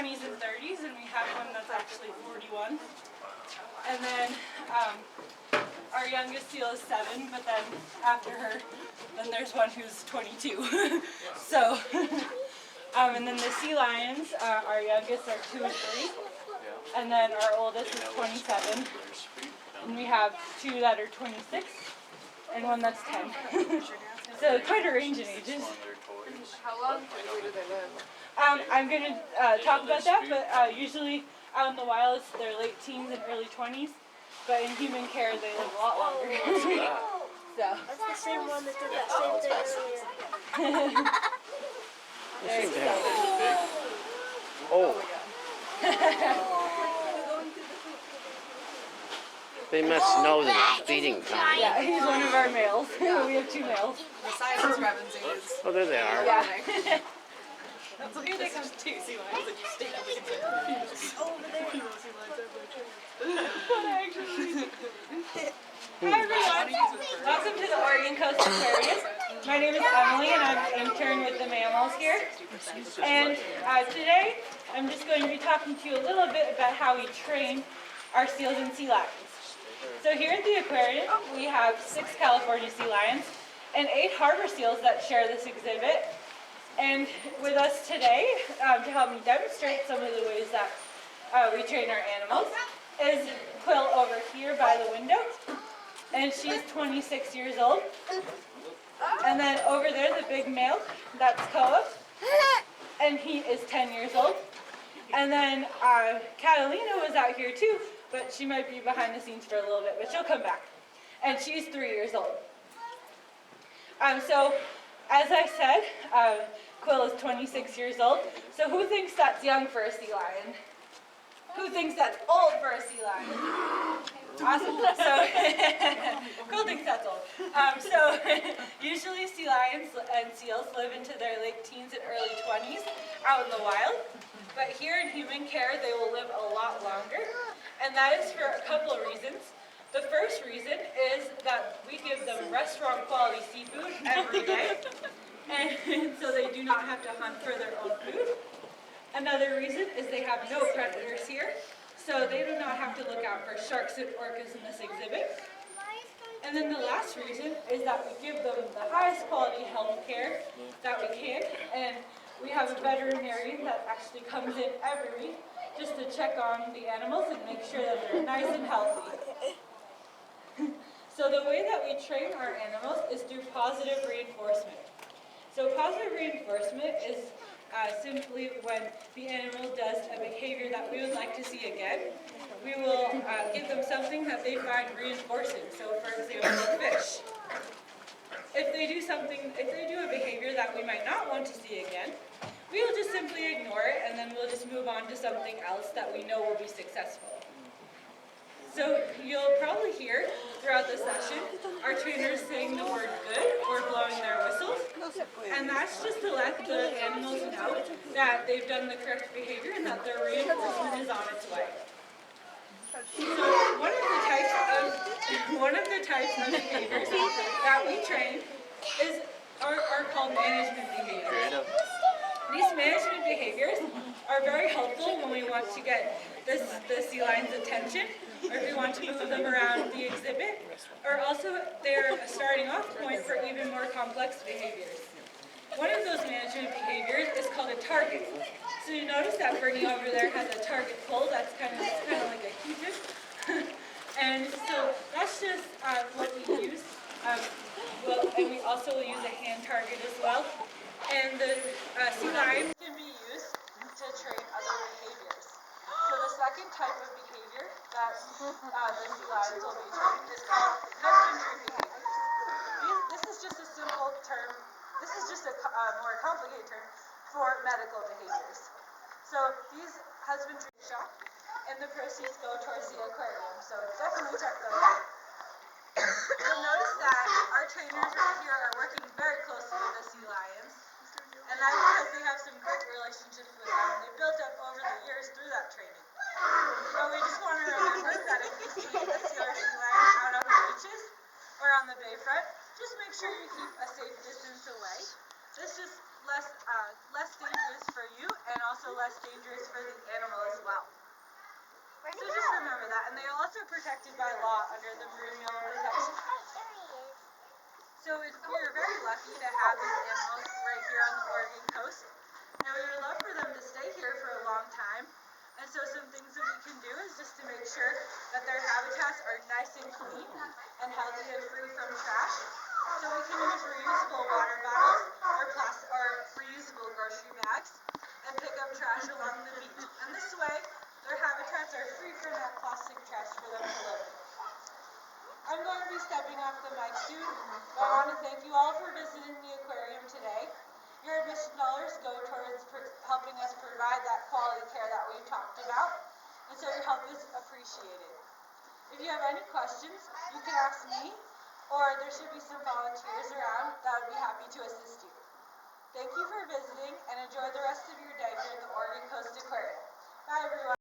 20s and 30s, and we have one that's actually 41. And then our youngest seal is 7, but then after her, then there's one who's 22. So, and then the sea lions, our youngest are 2 and 3, and then our oldest is 27. And we have 2 that are 26, and one that's 10. So quite a range in ages. How long do they live? I'm going to talk about that, but usually out in the wild it's their late teens and early 20s, but in human care they live a lot longer. So. That's the same one that did that same thing earlier. There you go. Oh. They must know that it's feeding time. Yeah, he's one of our males. We have 2 males. Besides discrepancies. Oh, there they are. Yeah. That's okay, they come 2 sea lions and you stay up against it. Over there. Hi everyone, welcome to the Oregon Coast Aquarium. My name is Emily and I'm an intern with the mammals here. And today I'm just going to be talking to you a little bit about how we train our seals and sea lions. So here at the aquarium we have 6 California sea lions and 8 harbor seals that share this exhibit. And with us today, to help me demonstrate some of the ways that we train our animals, is Quill over here by the window. And she's 26 years old. And then over there, the big male, that's Koa. And he is 10 years old. And then Catalina was out here too, but she might be behind the scenes for a little bit, but she'll come back. And she's 3 years old. So, as I said, Quill is 26 years old. So who thinks that's young for a sea lion? Who thinks that's old for a sea lion? Awesome. So Quill thinks that's old. So usually sea lions and seals live into their late teens and early 20s out in the wild. But here in human care, they will live a lot longer. And that is for a couple of reasons. The first reason is that we give them restaurant quality seafood every day. And so they do not have to hunt for their own food. Another reason is they have no predators here, so they do not have to look out for sharks and orcas in this exhibit. And then the last reason is that we give them the highest quality health care that we can, and we have a veterinarian that actually comes in every week just to check on the animals and make sure that they're nice and healthy. So the way that we train our animals is through positive reinforcement. So positive reinforcement is simply when the animal does a behavior that we would like to see again. We will give them something that they find reinforcing. So for example, a fish. If they do a behavior that we might not want to see again, we will just simply ignore it and then we'll just move on to something else that we know will be successful. So you'll probably hear throughout the session our trainers saying the word good or blowing their whistles. And that's just to let the animals know that they've done the correct behavior and that their reinforcement is on its way. So one of the types of behaviors that we train are called management behaviors. These management behaviors are very helpful when we want to get the sea lion's attention, or if we want to move them around the exhibit, or also they're a starting off point for even more complex behaviors. One of those management behaviors is called a target. So you notice that Bernie over there has a target pull. That's kind of like a Q-tip. And so that's just what we use. And we also will use a hand target as well. And the sea lion can be used to train other behaviors. So the second type of behavior that the sea lions will be trained is called husbandry behavior. This is just a simple term. This is just a more complicated term for medical behaviors. So these husbandry shop, and the proceeds go towards the aquarium. So definitely check those out. You'll notice that our trainers right here are working very closely with the sea lions. And that's because they have some great relationships with them. They built up over the years through that training. But we just want to remember that if you see a seal or sea lion out on the beaches or on the bayfront, just make sure you keep a safe distance away. This is less dangerous for you and also less dangerous for the the animal as well. So just remember that. And they are also protected by law under the Marine Mammal Protection Act. So we're very lucky to have these animals right here on the Oregon coast. And we would love for them to stay here for a long time. And so some things that we can do is just to make sure that their habitats are nice and clean and healthy and free from trash. So we can use reusable water bottles or reusable grocery bags and pick up trash along the beach. And this way, their habitats are free from that plastic trash for them to live in. I'm going to be stepping off the mic soon, but I want to thank you all for visiting the aquarium today. Your admission dollars go towards helping us provide that quality care that we've talked about, and so your help is appreciated. If you have any questions, you can ask me, or there should be some volunteers around that would be happy to assist you. Thank you for visiting, and enjoy the rest of your day here at the Oregon Coast Aquarium.